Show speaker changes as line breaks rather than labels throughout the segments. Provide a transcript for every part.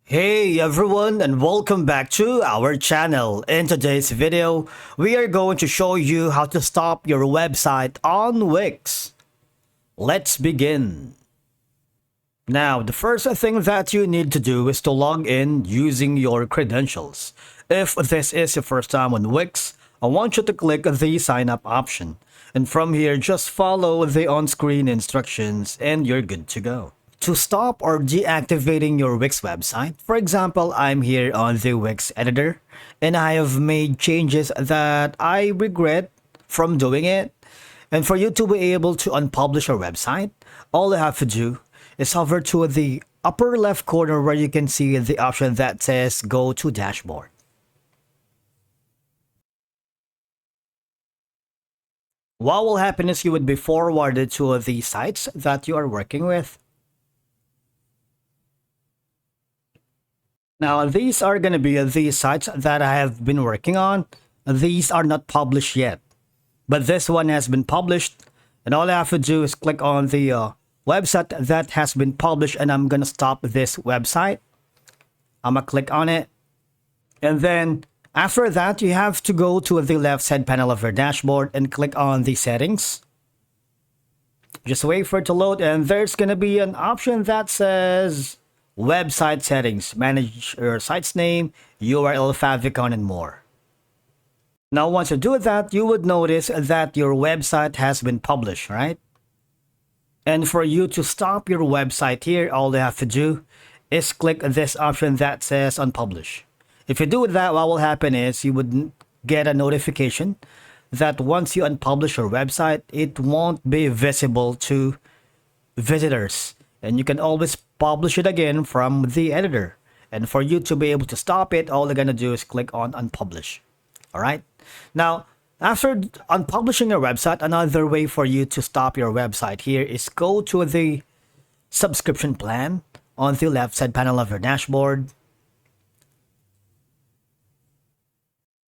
Hey everyone, and welcome back to our channel. In today's video, we are going to show you how to stop your website on Wix. Let's begin. Now, the first thing that you need to do is to log in using your credentials. If this is your first time on Wix, I want you to click the sign up option. And from here, just follow the on-screen instructions and you're good to go. To stop or deactivating your Wix website, for example, I'm here on the Wix editor and I have made changes that I regret from doing it. And for you to be able to unpublish your website, all you have to do is hover to the upper left corner where you can see the option that says go to dashboard. What will happen is you would be forwarded to the sites that you are working with. Now, these are going to be the sites that I have been working on. These are not published yet, but this one has been published. And all I have to do is click on the website that has been published, and I'm going to stop this website. I'm going to click on it. And then after that, you have to go to the left side panel of your dashboard and click on the settings. Just wait for it to load, and there's going to be an option that says website settings, manage your site's name, URL, favicon, and more. Now, once you do that, you would notice that your website has been published, right? And for you to stop your website here, all you have to do is click this option that says unpublish. If you do that, what will happen is you would get a notification that once you unpublish your website, it won't be visible to visitors. And you can always publish it again from the editor. And for you to be able to stop it, all you're going to do is click on unpublish. All right. Now, after unpublishing your website, another way for you to stop your website here is go to the subscription plan on the left side panel of your dashboard.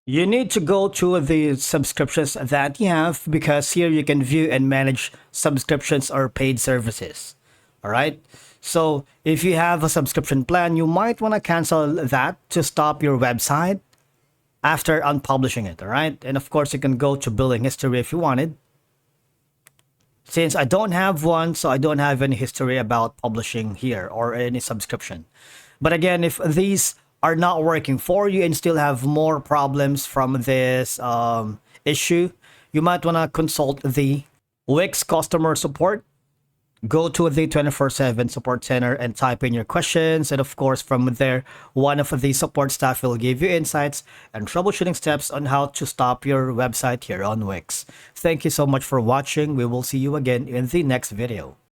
You need to go to the subscriptions that you have because here you can view and manage subscriptions or paid services. All right. So if you have a subscription plan, you might want to cancel that to stop your website after unpublishing it. All right. And of course, you can go to billing history if you wanted. Since I don't have one, so I don't have any history about publishing here or any subscription. But again, if these are not working for you and still have more problems from this issue, you might want to consult the Wix customer support. Go to the 24/7 support center and type in your questions. And of course, from there, one of the support staff will give you insights and troubleshooting steps on how to stop your website here on Wix. Thank you so much for watching. We will see you again in the next video.